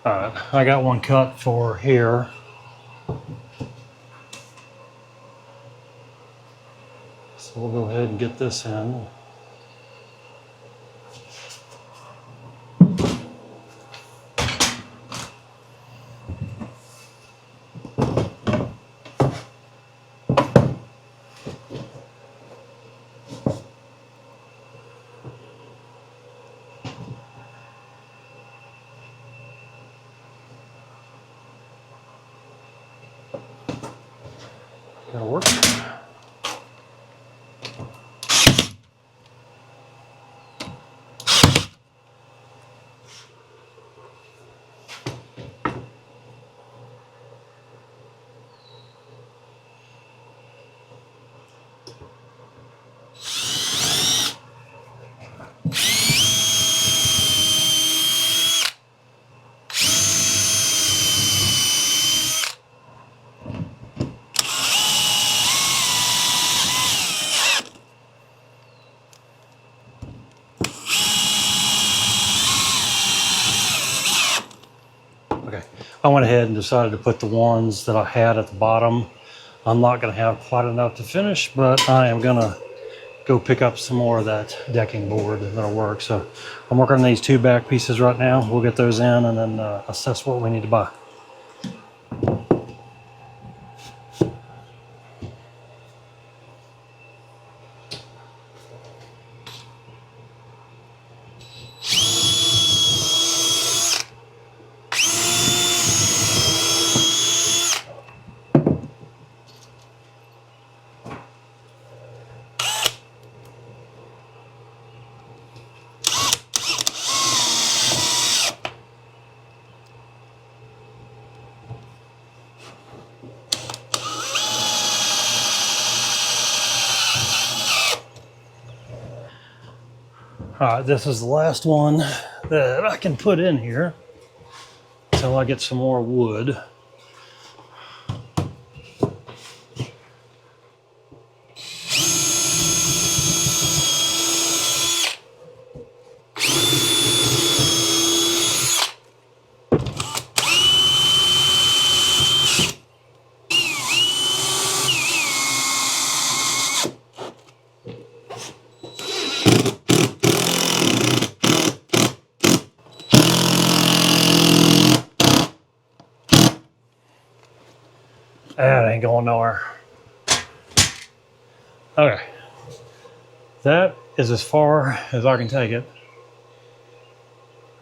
All right, I got one cut for here. So we'll go ahead and get this in. That'll work. Okay, I went ahead and decided to put the ones that I had at the bottom. I'm not going to have quite enough to finish, but I am going to go pick up some more of that decking board that'll work. So I'm working on these two back pieces right now. We'll get those in and then assess what we need to buy. All right, this is the last one that I can put in here until I get some more wood. That ain't going nowhere. Okay, that is as far as I can take it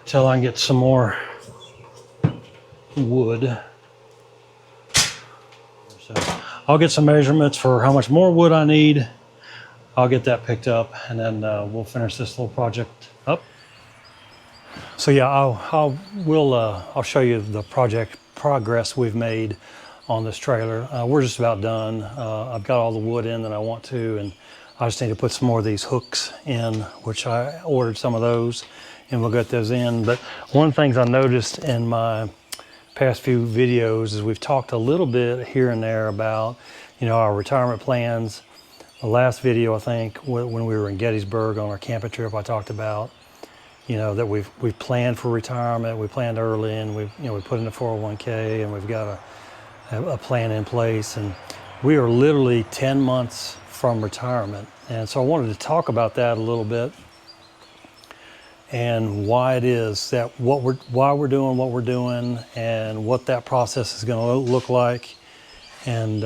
until I can get some more wood. So I'll get some measurements for how much more wood I need. I'll get that picked up and then we'll finish this little project up. So yeah, I'll show you the project progress we've made on this trailer. We're just about done. I've got all the wood in that I want to, and I just need to put some more of these hooks in, which I ordered some of those, and we'll get those in. But one of the things I noticed in my past few videos is we've talked a little bit here and there about, you know, our retirement plans. The last video, I think, when we were in Gettysburg on our camping trip, I talked about, you know, that we've planned for retirement, we planned early, and we put in a 401k, and we've got a plan in place, and we are literally 10 months from retirement. And so I wanted to talk about that a little bit and why it is that why we're doing what we're doing and what that process is going to look like, and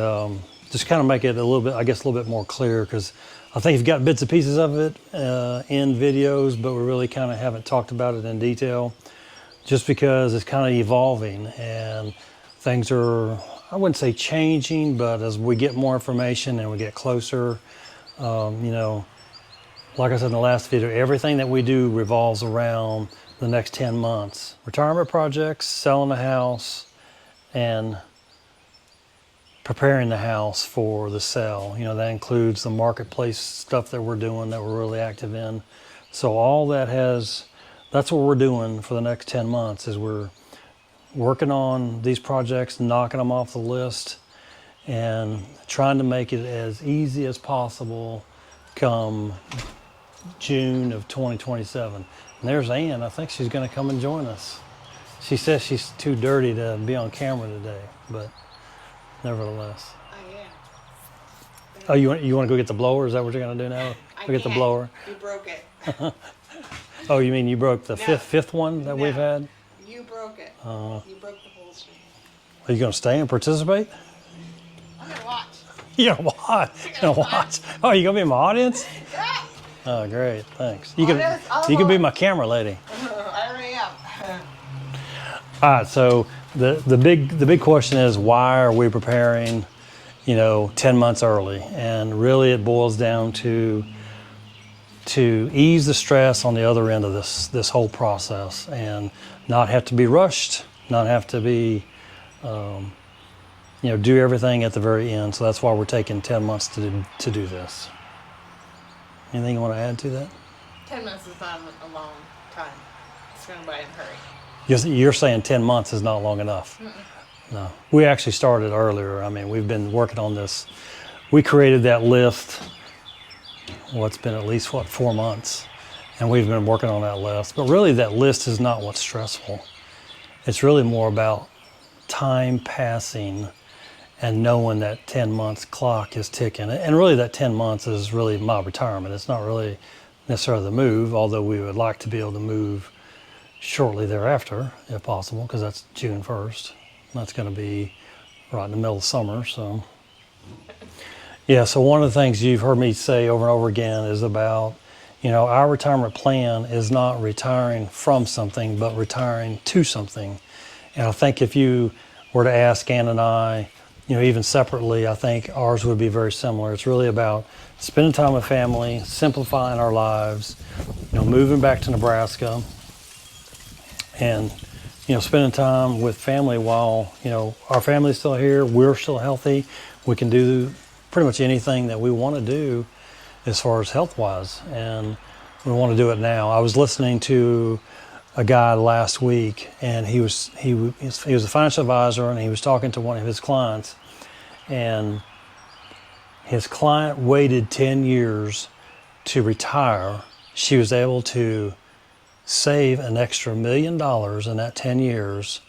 just kind of make it a little bit, I guess, a little bit more clear, because I think you've got bits and pieces of it in videos, but we really kind of haven't talked about it in detail, just because it's kind of evolving and things are, I wouldn't say changing, but as we get more information and we get closer, you know, like I said in the last video, everything that we do revolves around the next 10 months. Retirement projects, selling the house, and preparing the house for the sale. You know, that includes the marketplace stuff that we're doing, that we're really active in. So all that that's what we're doing for the next 10 months is we're working on these projects, knocking them off the list, and trying to make it as easy as possible come June of 2027. And there's Ann. I think she's going to come and join us. She says she's too dirty to be on camera today, but nevertheless. I am. Oh, you want to go get the blower? Is that what you're gonna do now? I Go get the can't. blower. You broke it. Oh, you mean you broke the No. fifth one that we've No. had? You broke it. You broke the whole string. Are you gonna stay and participate? I'm gonna watch. You gonna watch? You gonna watch? Oh, you gonna be in my audience? Yeah. Oh, great, thanks. You I'll can be watch. my camera lady. I already am. All right, so the big question is, why are we preparing, 10 months early? And really it boils down to ease the stress on the other end of this whole process and not have to be rushed, not have to be, do everything at the very end. So that's why we're taking 10 months to do this. Anything you want to add to that? 10 months is not a long time. It's going by in a hurry. You're saying 10 months is not long enough. No, we actually started earlier. I mean, we've been working on this. We created that list. Well, it's been at least 4 months, and we've been working on that list. But really, that list is not what's stressful. It's really more about time passing and knowing that 10 months clock is ticking. And really, that 10 months is really my retirement. It's not really necessarily the move, although we would like to be able to move shortly thereafter, if possible, because that's June 1st. That's going to be right in the middle of summer. So, yeah, so one of the things you've heard me say over and over again is about, our retirement plan is not retiring from something, but retiring to something. And I think if you were to ask Ann and I, even separately, I think ours would be very similar. It's really about spending time with family, simplifying our lives, moving back to Nebraska, and spending time with family while our family's still here, we're still healthy, we can do pretty much anything that we want to do as far as health wise, and we want to do it now. I was listening to a guy last week, and he was a financial advisor, and he was talking to one of his clients, and his client waited 10 years to retire. She was able to save an extra $1 million in that 10 years,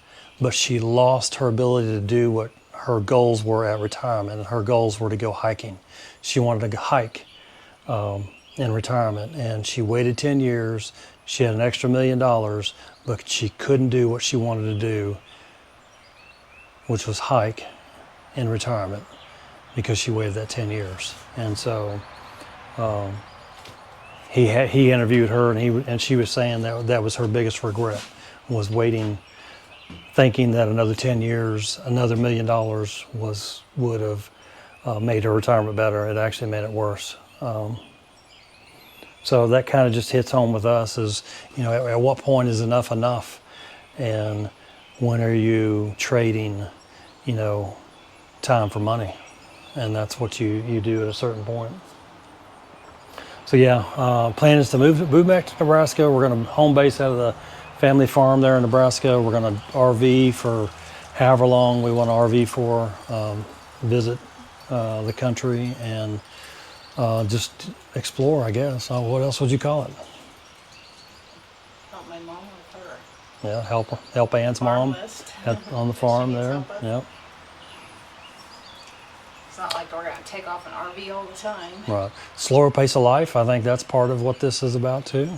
but she lost her ability to do what her goals were at retirement, and her goals were to go hiking. She wanted to hike in retirement, and she waited 10 years. She had an extra $1 million, but she couldn't do what she wanted to do, which was hike in retirement, because she waited that 10 years. And so he interviewed her, and she was saying that was her biggest regret, was waiting, thinking that another 10 years, another $1 million would have made her retirement better. It actually made it worse. So that kind of just hits home with us is, at what point is enough enough? And when are you trading, time for money? And that's what you do at a certain point. So yeah, plan is to move back to Nebraska. We're going to home base out of the family farm there in Nebraska. We're going to RV for however long we want to RV for, visit the country, and just explore, I guess. What else would you call it? Help my mom with her Yeah, help Ann's farm mom list. on the farm She needs there. help with. Yep, It's not like we're going to take off an RV all the time. right. Slower pace of life. I think that's part of what this is about too.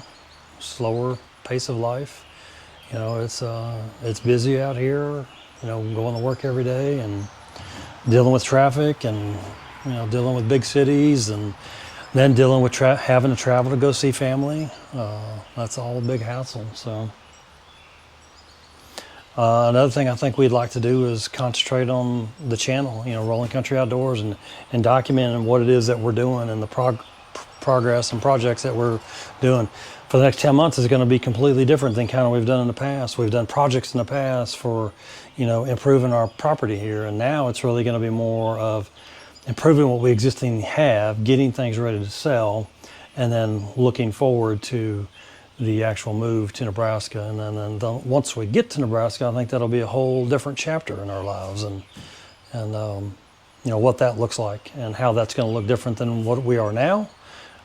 Slower pace of life. It's busy out here. Going to work every day and dealing with traffic, and dealing with big cities, and then dealing with having to travel to go see family. That's all a big hassle. So another thing I think we'd like to do is concentrate on the channel, Rolling Country Outdoors, and documenting what it is that we're doing, and the progress and projects that we're doing. For the next 10 months is going to be completely different than kind of we've done in the past. We've done projects in the past for, improving our property here, and now it's really going to be more of improving what we existing have, getting things ready to sell, and then looking forward to the actual move to Nebraska. And then once we get to Nebraska, I think that'll be a whole different chapter in our lives, and what that looks like, and how that's going to look different than what we are now,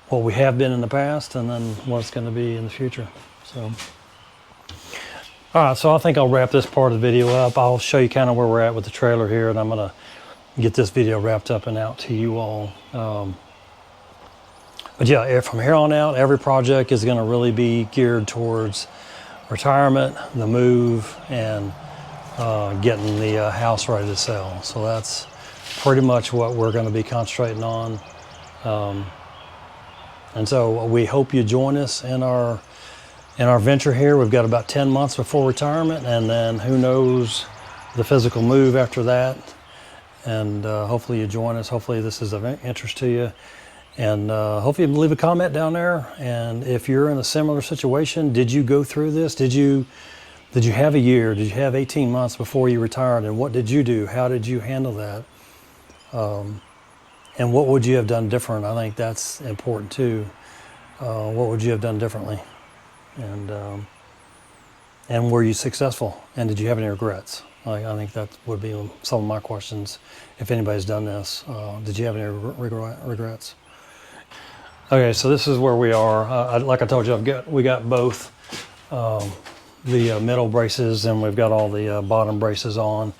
what we have been in the past, and then what it's going to be in the future. So All right, so I think I'll wrap this part of the video up. I'll show you kind of where we're at with the trailer here, and I'm gonna get this video wrapped up and out to you all. But yeah, from here on out, every project is gonna really be geared towards retirement, the move, and getting the house ready to sell. So that's pretty much what we're gonna be concentrating on. And so we hope you join us in our venture here. We've got about 10 months before retirement, and then who knows the physical move after that. And hopefully you join us. Hopefully this is of interest to you. And hopefully you leave a comment down there. And if you're in a similar situation, did you go through this? Did you have a year? Did you have 18 months before you retired? And what did you do? How did you handle that? And what would you have done different? I think that's important too. What would you have done differently? And were you successful? And did you have any regrets? I think that would be some of my questions. If anybody's done this, did you have any regrets? Okay, so this is where we are. Like I told you, we got both the middle braces, and we've got all the bottom braces on.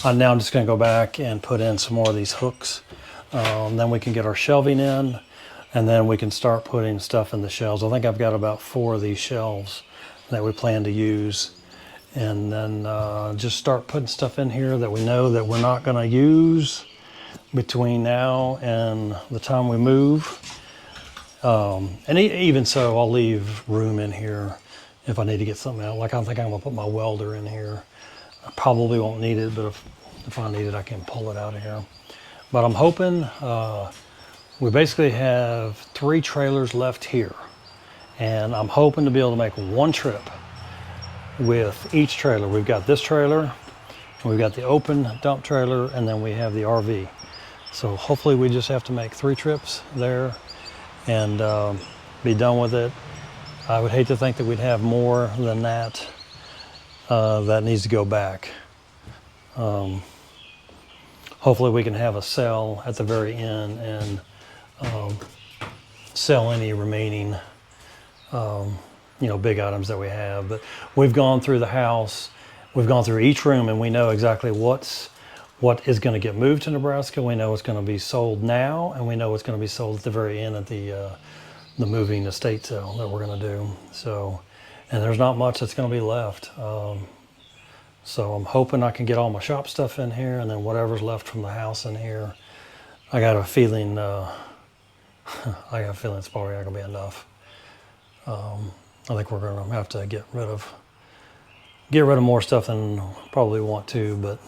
Now I'm just going to go back and put in some more of these hooks. Then we can get our shelving in, and then we can start putting stuff in the shelves. I think I've got about 4 of these shelves that we plan to use. And then just start putting stuff in here that we know that we're not going to use between now and the time we move. And even so, I'll leave room in here if I need to get something out. Like I think I'm going to put my welder in here. I probably won't need it, but if I need it, I can pull it out of here. But I'm hoping we basically have 3 trailers left here. And I'm hoping to be able to make one trip with each trailer. We've got this trailer, we've got the open dump trailer, and then we have the RV. So hopefully we just have to make 3 trips there and be done with it. I would hate to think that we'd have more than that that needs to go back. Hopefully we can have a sell at the very end and sell any remaining big items that we have. But we've gone through the house, we've gone through each room, and we know exactly what is going to get moved to Nebraska. We know what's going to be sold now, and we know what's going to be sold at the very end at the moving estate sale that we're going to do. So, and there's not much that's going to be left. So I'm hoping I can get all my shop stuff in here, and then whatever's left from the house in here. I got a feeling it's probably not going to be enough. I think we're going to have to get rid of more stuff than probably want to, but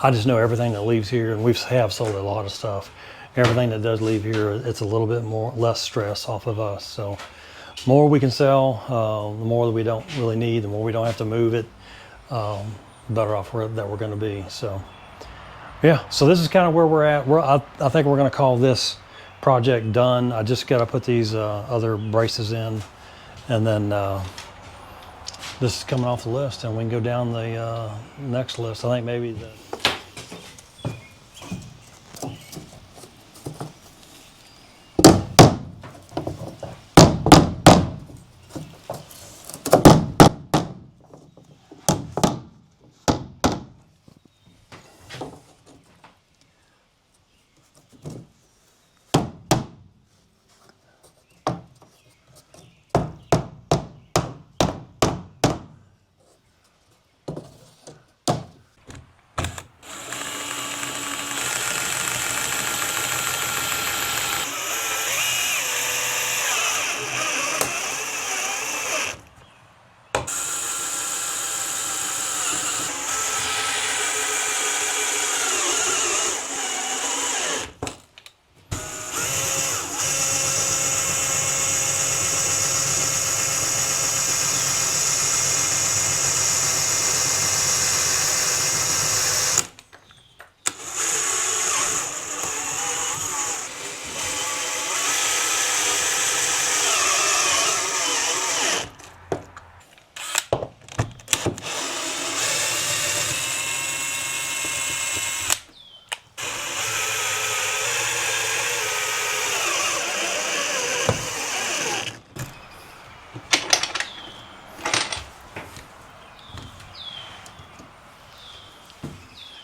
I just know everything that leaves here, and we have sold a lot of stuff. Everything that does leave here, it's a little bit less stress off of us. So the more we can sell, the more that we don't really need, the more we don't have to move it, better off that we're going to be. So yeah, so this is kind of where we're at. I think we're going to call this project done. I just got to put these other braces in, and then this is coming off the list, and we can go down the next list. I think maybe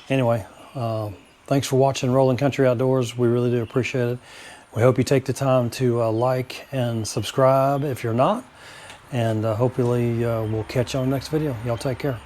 Anyway, thanks for watching Rolling Country Outdoors. We really do appreciate it. We hope you take the time to like and subscribe if you're not. And hopefully we'll catch you on the next video. Y'all take care.